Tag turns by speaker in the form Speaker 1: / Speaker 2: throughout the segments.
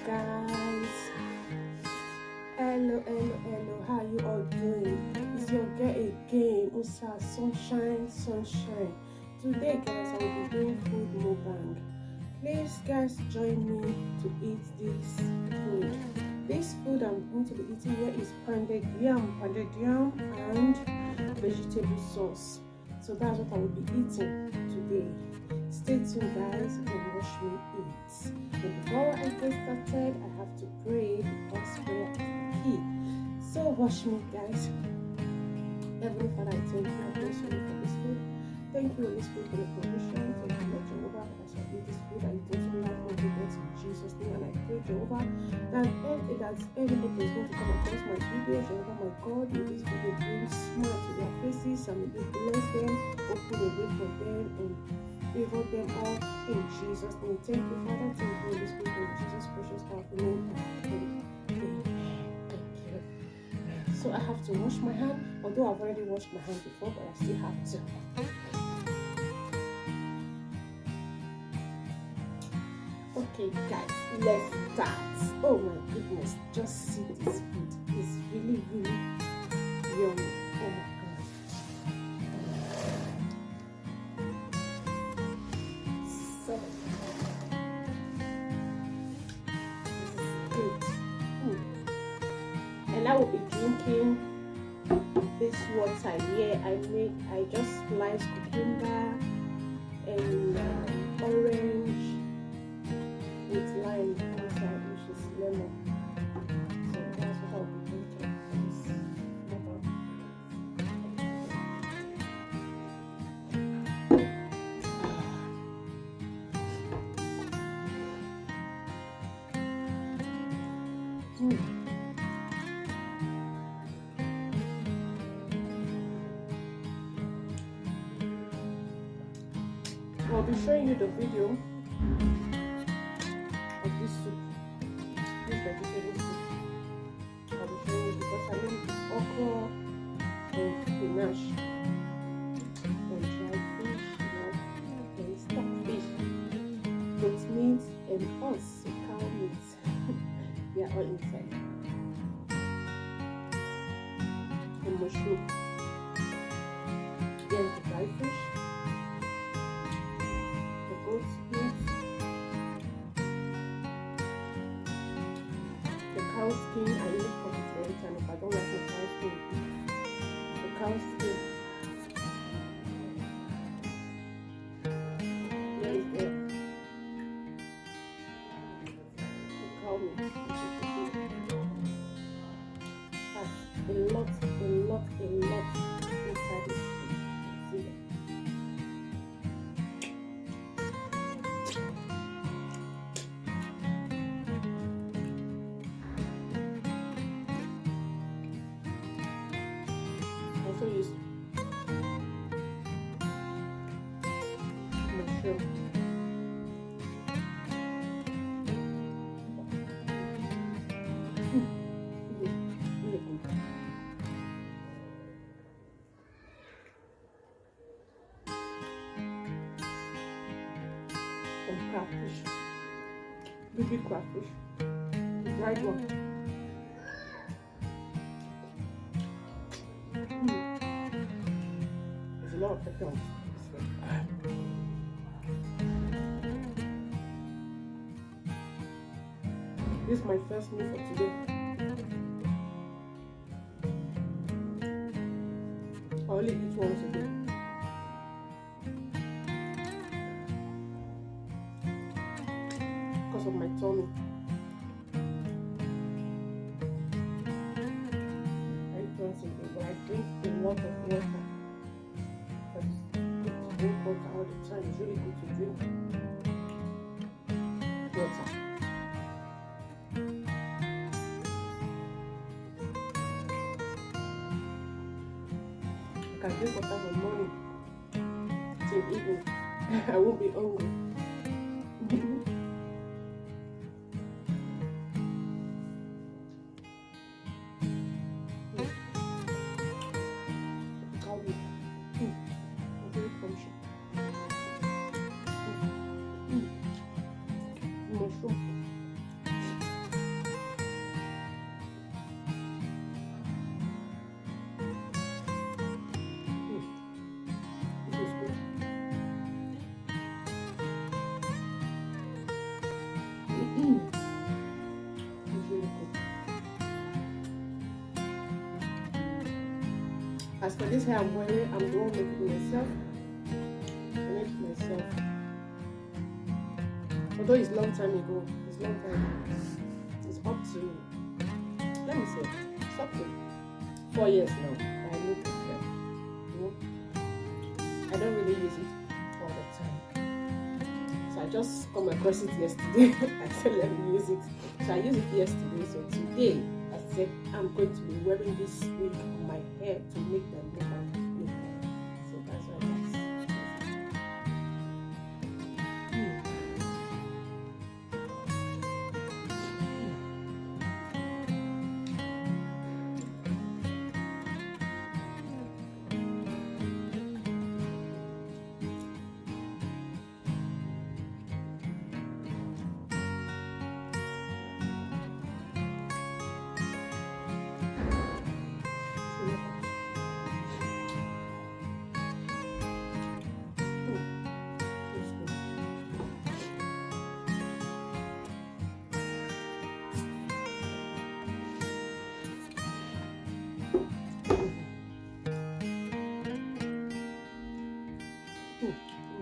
Speaker 1: guys. Hello. How you all doing? It's your girl again, Usa Sunshine. Today, guys, I will be doing food mukbang. Please, guys, join me to eat this food. This food I'm going to be eating here is pounded yam, and vegetable sauce. So that's what I will be eating today. Stay tuned, guys, and watch me eat. But before I get started, I have to pray because prayer is the key. So watch me, guys. Heavenly Father, I thank you. I bless you for this food. Thank you, Holy Spirit, for the provision. Thank you, Lord Jehovah, as I eat this food. I eat also life will be blessed in Jesus' name. And I pray, Jehovah, that everybody is going to come across my video. Jehovah, my God, may this video bring smile to their faces and may it bless them, open a way for them, and favor them all in Jesus' name. Thank you, Father. Thank you, Holy Spirit, in Jesus' precious powerful name. Amen. Thank you. So I have to wash my hand, although I've already washed my hand before, but I still have to. Okay, guys, let's start. Oh my goodness, just see this food. It's really yummy. Oh my god. So this is good. And I will be drinking this water here. I just sliced cucumber and orange with lime inside, which is lemon. So that's what I'll be drinking for this water. I'll be showing you the video of this soup, this vegetable soup. I'll be showing you because I made it with okra and spinach and dried fish, and stockfish, goat meat, and also cow meat. They are all inside. And mushroom. Here's the dried fish, the goat meat, cow skin. I really put it for it, and if I don't like the cow skin, the cow skin. Here is the cow meat. That's a lot inside this food. See that? Also use mushroom. Really good. Some crayfish, baby crayfish, the dried one. There's a lot of pepper on this one. This is my first meal for today. I only eat once a day. Because of my tummy. I eat once a day, but I drink a lot of water. Because it's good to drink water all the time. It's really good to drink water. I can drink water from morning till evening. I won't be hungry. Very crunchy. Mushroom. As for this hair I'm wearing, I'm the one making myself. I make it myself. Although it's long time ago. It's long time. It's up to, let me say, it's up to 4 years now. I make it hair. You know? I don't really use it all the time. So I just come across it yesterday. I said let me use it. So I used it yesterday. So today I said I'm going to be wearing this wig on my hair to make them look and look. So that's why that's.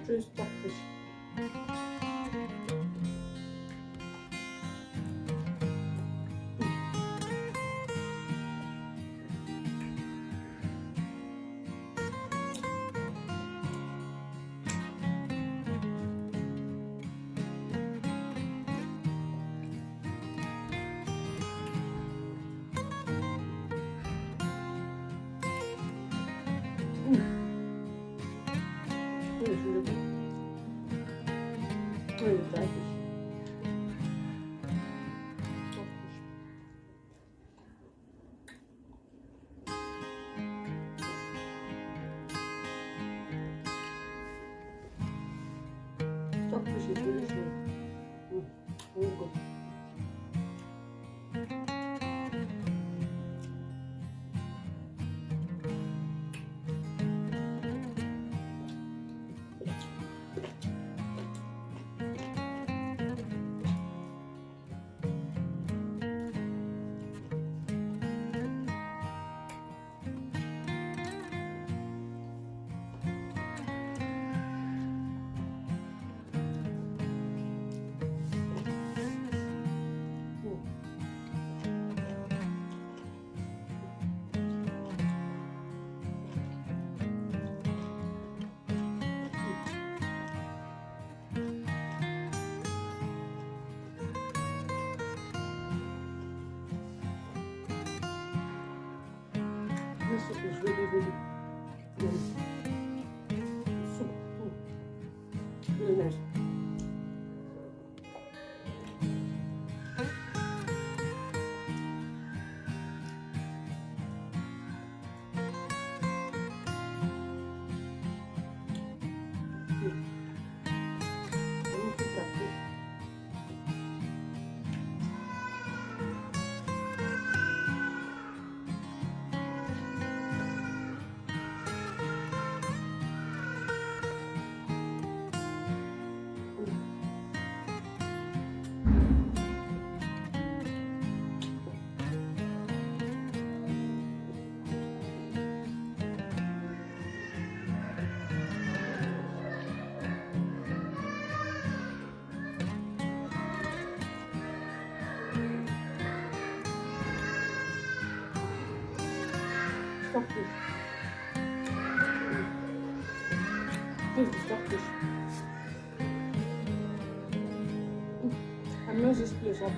Speaker 1: Just stockfish. Really dry fish. Stockfish is really sweet. Really good. This soup is really, really nice. Soup, really nice. Stockfish. This is the stockfish. I mess this place up.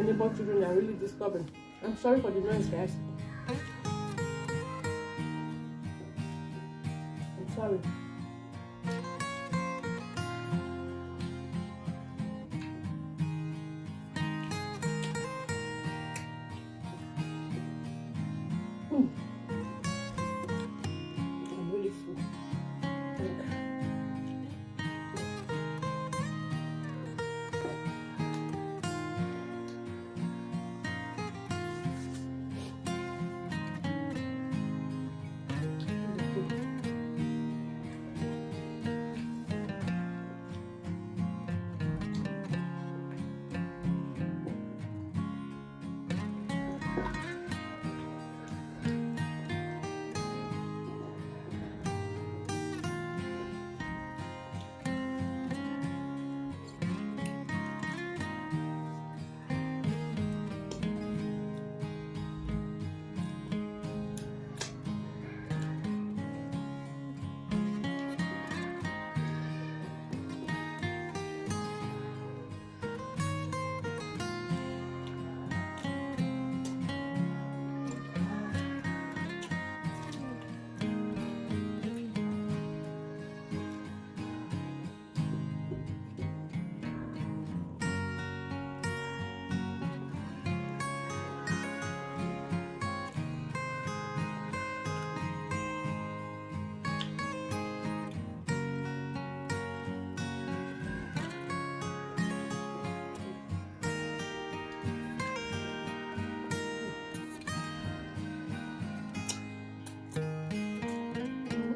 Speaker 1: neighbor children are really disturbing. I'm sorry for the noise, guys. I'm sorry. I'm really full.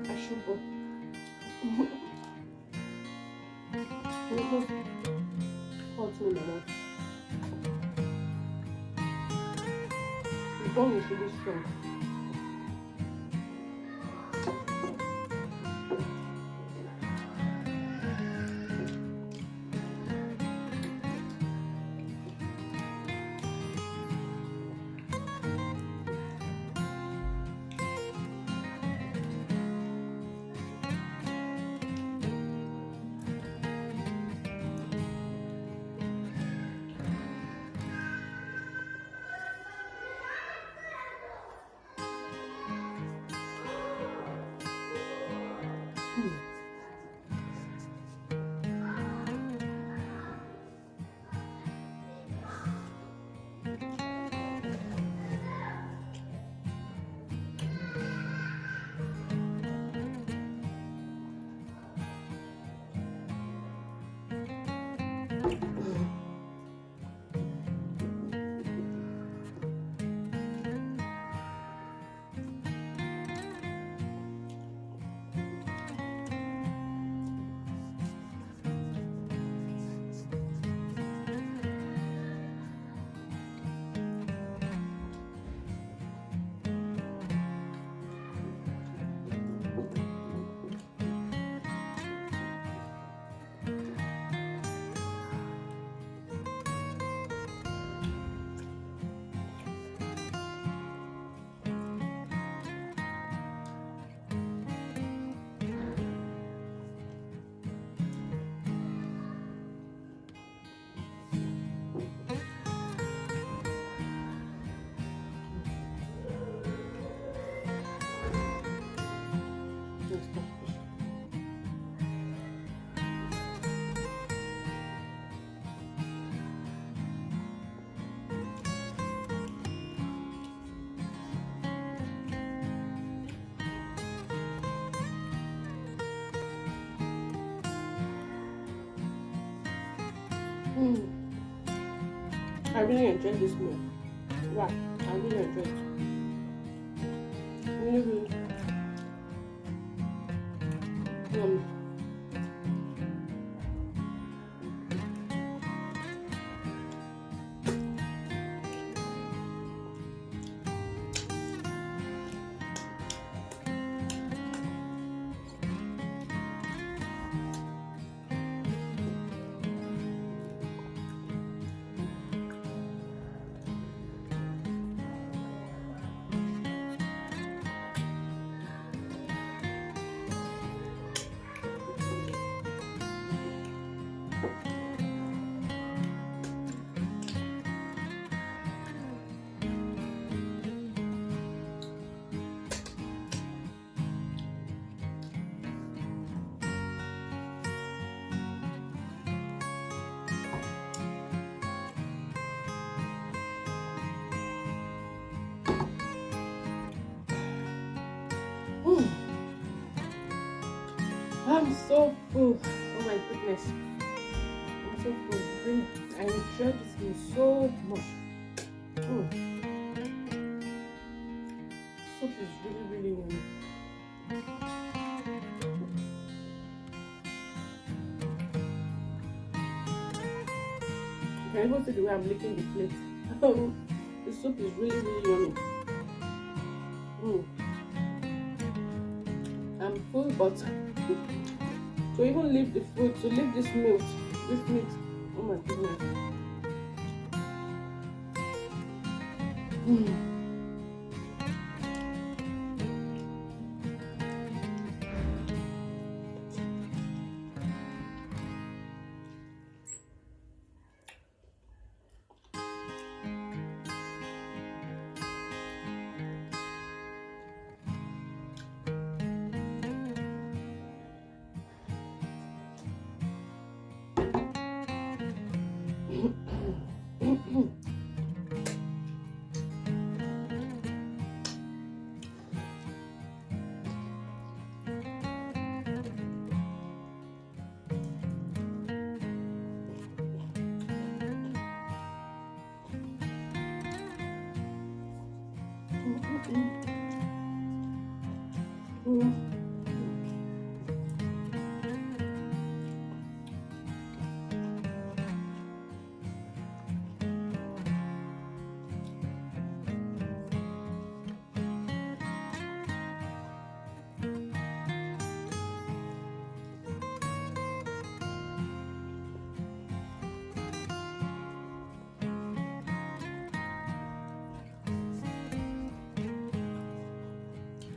Speaker 1: Ashubo. Almost hot in my mouth. The bone is really strong. I really enjoyed this meal. Wow, I really enjoyed it. Really, really. I'm so full. Oh my goodness. I'm so full. Really, I enjoy this meal so much. Mm. Soup is really yummy. You can even see the way I'm licking the plate. The soup is really yummy. Mm. I'm full, but to even leave the food, to leave this meat, oh my goodness. Mm.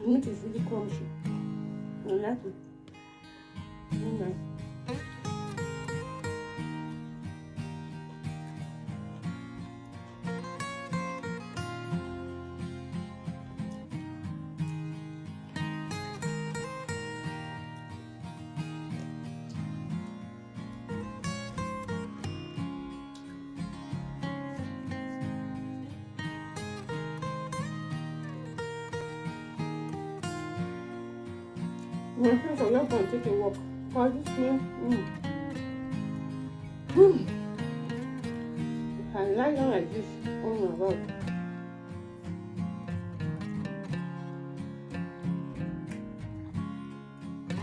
Speaker 1: The meat is really crunchy. I like it. Very nice. I think I'm not going to take a walk. Cause this meal, if I lie down like this, oh my god.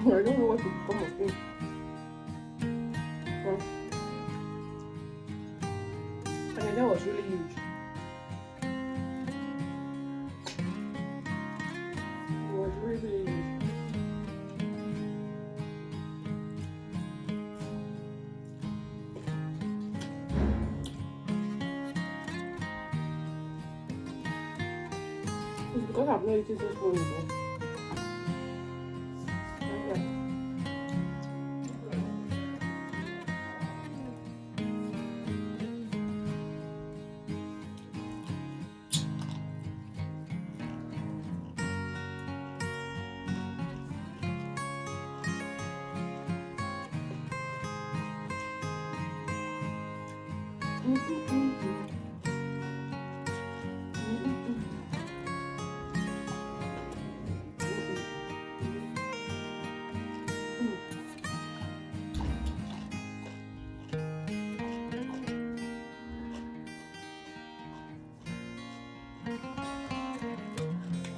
Speaker 1: I don't know what to become of me. But that was really huge. It was really huge. It's because I've not eaten this morning though.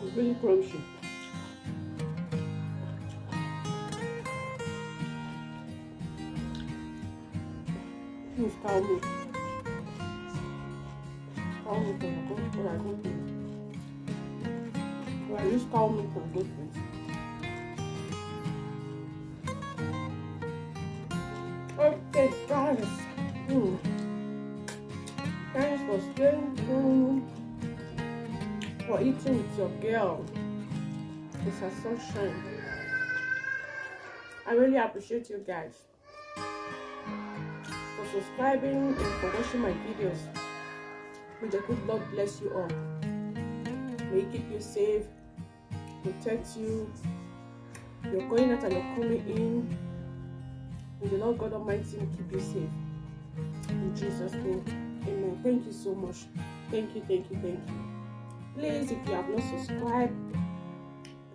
Speaker 1: It's really crunchy. It's cow milk. Cow milk and goat. Well, I don't know. Well, I use cow milk and goat milk. Okay, guys. Thanks for staying tuned, for eating with your girl. It's a sunshine. I really appreciate you guys for subscribing and for watching my videos. May the good Lord bless you all. May He keep you safe, protect you. You're going out and you're coming in. May the Lord God Almighty keep you safe. In Jesus' name, amen. Thank you so much. Thank you. Please, if you have not subscribed,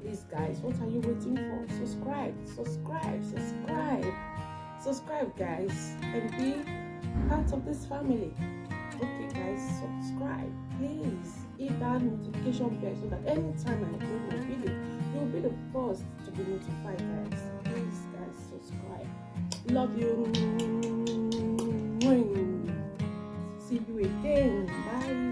Speaker 1: Please guys, what are you waiting for? Subscribe guys, and be part of this family. Okay guys, subscribe, please hit that notification bell so that anytime I upload my video, you'll be the first to be notified guys. Please guys, subscribe. Love you. See you again. Bye.